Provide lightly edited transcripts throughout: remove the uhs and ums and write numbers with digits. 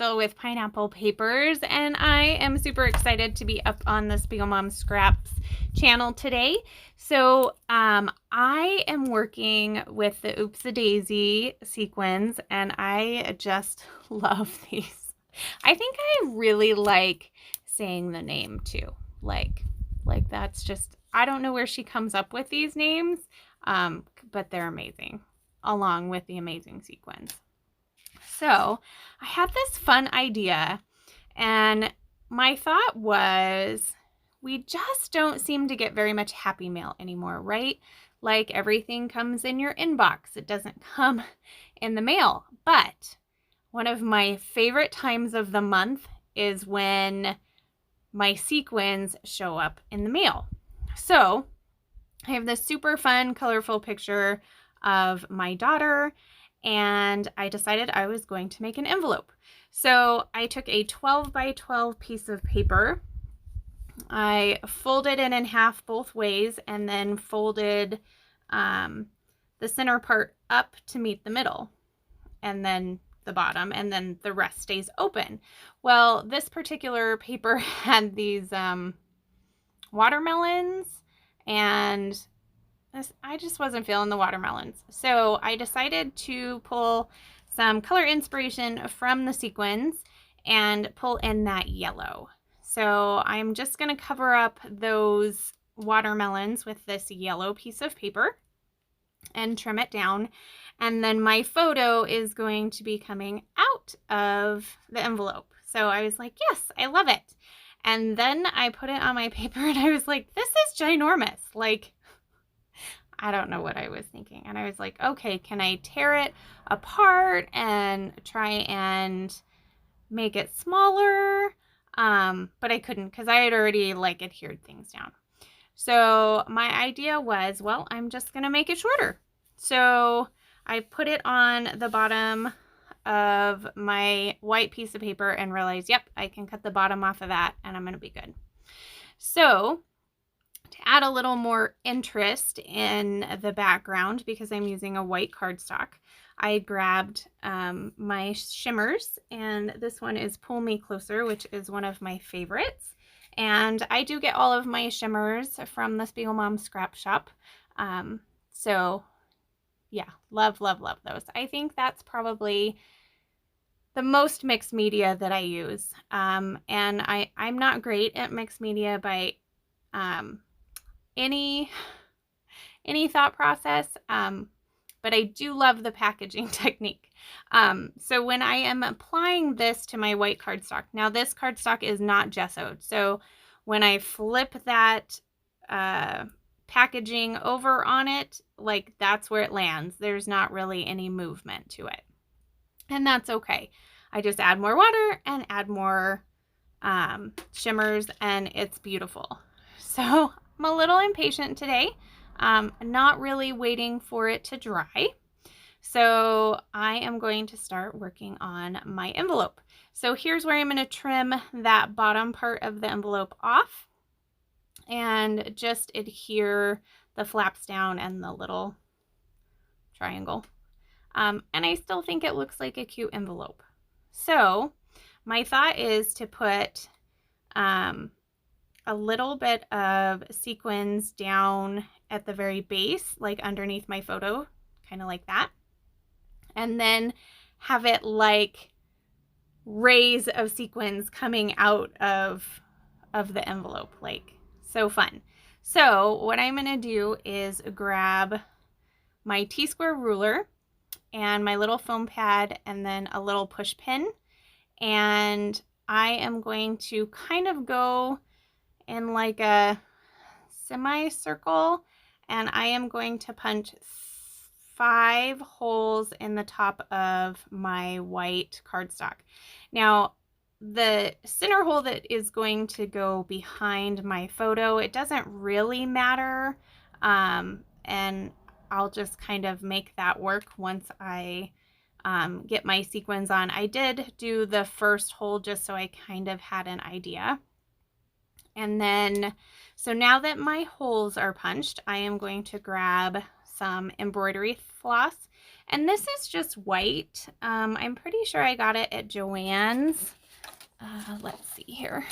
Crystal with Pineapple Papers, and I am super excited to be up on the Spiegelmom Scraps channel today. So I am working with the Oops-a-Daisy sequins, and I just love these. I think I really like saying the name too. Like that's just, I don't know where she comes up with these names, but they're amazing, along with the amazing sequins. So I had this fun idea, and my thought was, we just don't seem to get very much happy mail anymore, right? Like everything comes in your inbox. It doesn't come in the mail. But one of my favorite times of the month is when my sequins show up in the mail. So I have this super fun, colorful picture of my daughter, and I decided I was going to make an envelope. So I took a 12 by 12 piece of paper. I folded it in half both ways and then folded the center part up to meet the middle, and then the bottom, and then the rest stays open. Well, this particular paper had these watermelons, and I just wasn't feeling the watermelons. So I decided to pull some color inspiration from the sequins and pull in that yellow. So I'm just going to cover up those watermelons with this yellow piece of paper and trim it down. And then my photo is going to be coming out of the envelope. So I was like, yes, I love it. And then I put it on my paper and I was like, this is ginormous. Like, I don't know what I was thinking. And I was like, okay, can I tear it apart and try and make it smaller? But I couldn't, because I had already like adhered things down. So my idea was, well, I'm just going to make it shorter. So I put it on the bottom of my white piece of paper and realized, yep, I can cut the bottom off of that and I'm going to be good. So to add a little more interest in the background, because I'm using a white cardstock, I grabbed my shimmers, and this one is Pull Me Closer, which is one of my favorites. And I do get all of my shimmers from the Spiegelmom Scrap shop. So yeah, love, love, love those. I think that's probably the most mixed media that I use. And I'm not great at mixed media by any thought process, but I do love the packaging technique. So when I am applying this to my white cardstock, now this cardstock is not gessoed, so when I flip that packaging over on it, like that's where it lands. There's not really any movement to it, and that's okay. I just add more water and add more shimmers, and it's beautiful. So I'm a little impatient today, not really waiting for it to dry. So I am going to start working on my envelope. So here's where I'm going to trim that bottom part of the envelope off and just adhere the flaps down and the little triangle. And I still think it looks like a cute envelope. So my thought is to put a little bit of sequins down at the very base, like underneath my photo, kind of like that. And then have it like rays of sequins coming out of the envelope, like so fun. So what I'm going to do is grab my T-square ruler and my little foam pad and then a little push pin. And I am going to kind of go in like a semicircle, and I am going to punch 5 holes in the top of my white cardstock. Now, the center hole that is going to go behind my photo, it doesn't really matter, and I'll just kind of make that work once I get my sequins on. I did do the first hole just so I kind of had an idea. And then, so now that my holes are punched, I am going to grab some embroidery floss And this is just white. I'm pretty sure I got it at Joann's. Let's see here.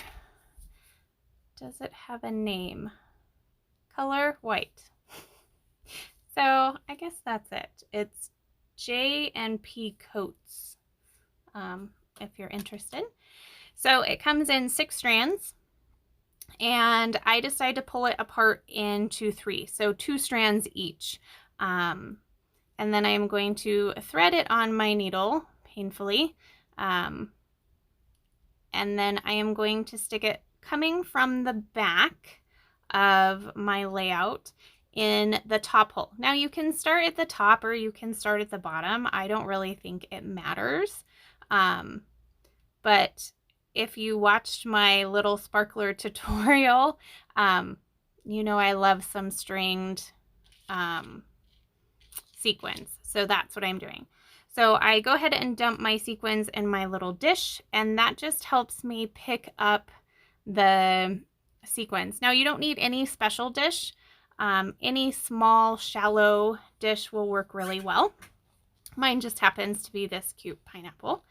Does it have a name? Color white. So I guess that's it. It's J&P Coats, if you're interested. So it comes in 6 strands, and I decided to pull it apart into 3, so 2 strands each. And then I am going to thread it on my needle painfully, and then I am going to stick it coming from the back of my layout in the top hole. Now you can start at the top or you can start at the bottom. I don't really think it matters. But if you watched my little sparkler tutorial, you know I love some stringed sequins. So that's what I'm doing. So I go ahead and dump my sequins in my little dish, and that just helps me pick up the sequins. Now you don't need any special dish. Any small, shallow dish will work really well. Mine just happens to be this cute pineapple.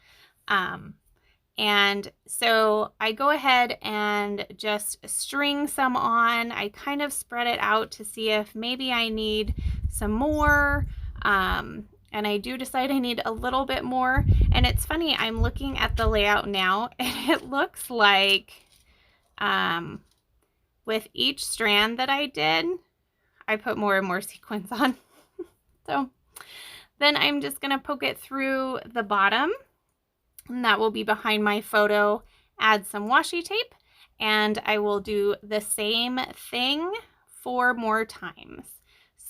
And so I go ahead and just string some on. I kind of spread it out to see if maybe I need some more. And I do decide I need a little bit more. And it's funny, I'm looking at the layout now, and it looks like with each strand that I did, I put more and more sequins on. So then I'm just going to poke it through the bottom, and that will be behind my photo. Add some washi tape, and I will do the same thing 4 more times.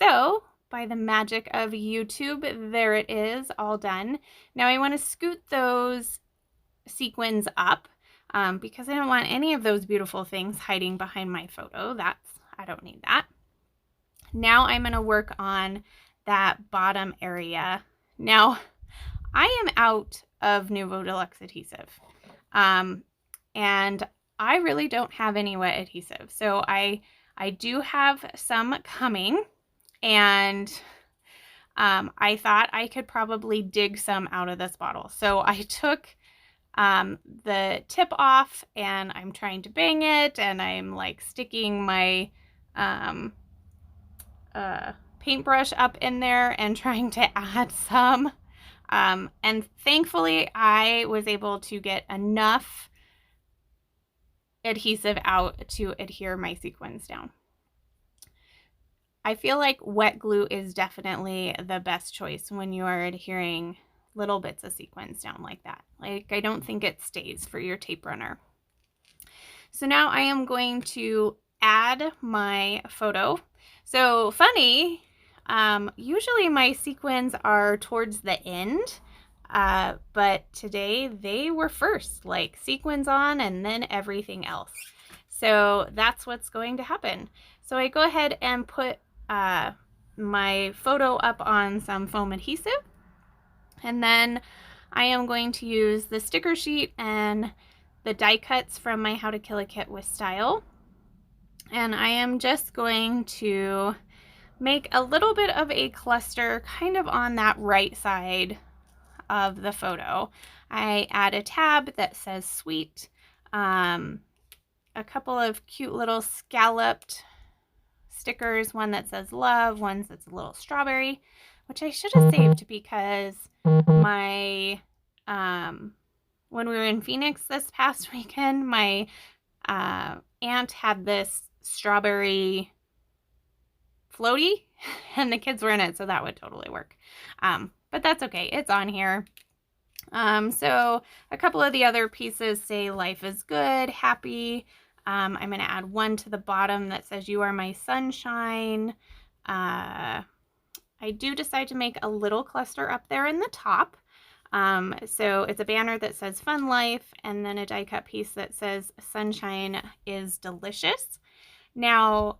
So by the magic of YouTube, there it is, all done. Now I want to scoot those sequins up because I don't want any of those beautiful things hiding behind my photo. I don't need that. Now I'm going to work on that bottom area. Now I am out of Nouveau Deluxe adhesive, and I really don't have any wet adhesive. So I do have some coming, and I thought I could probably dig some out of this bottle. So I took the tip off, and I'm trying to bang it, and I'm like sticking my paintbrush up in there and trying to add some. And thankfully I was able to get enough adhesive out to adhere my sequins down. I feel like wet glue is definitely the best choice when you are adhering little bits of sequins down like that. Like, I don't think it stays for your tape runner. So now I am going to add my photo. So funny, usually my sequins are towards the end, but today they were first, like sequins on and then everything else. So that's what's going to happen. So I go ahead and put my photo up on some foam adhesive, and then I am going to use the sticker sheet and the die cuts from my How to Kill a Kit with Style. And I am just going to make a little bit of a cluster kind of on that right side of the photo. I add a tab that says sweet, a couple of cute little scalloped stickers, one that says love, one that's a little strawberry, which I should have saved because my when we were in Phoenix this past weekend, my aunt had this strawberry floaty and the kids were in it, so that would totally work. But that's okay, it's on here. So a couple of the other pieces say life is good, happy. I'm going to add one to the bottom that says you are my sunshine. I do decide to make a little cluster up there in the top. So it's a banner that says fun life, and then a die cut piece that says sunshine is delicious. Now,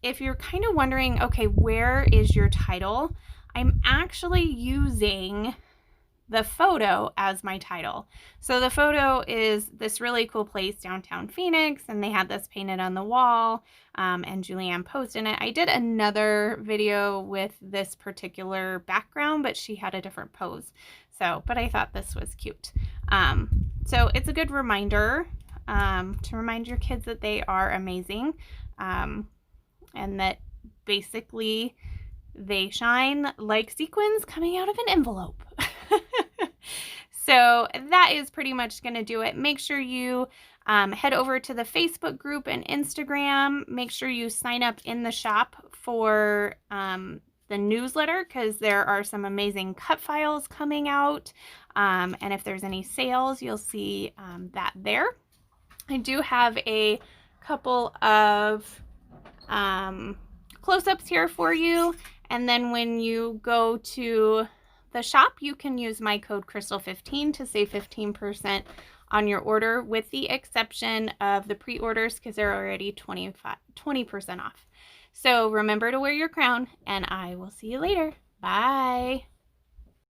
if you're kind of wondering, okay, where is your title? I'm actually using the photo as my title. So the photo is this really cool place downtown Phoenix, and they had this painted on the wall, and Julianne posed in it. I did another video with this particular background, but she had a different pose. So, but I thought this was cute. So it's a good reminder to remind your kids that they are amazing, and that basically they shine like sequins coming out of an envelope. So that is pretty much going to do it. Make sure you head over to the Facebook group and Instagram. Make sure you sign up in the shop for the newsletter, because there are some amazing cut files coming out. And if there's any sales, you'll see that there. I do have a couple of close-ups here for you. And then when you go to the shop, you can use my code Crystal15 to save 15% on your order, with the exception of the pre-orders, because they're already 20% off. So remember to wear your crown, and I will see you later. Bye.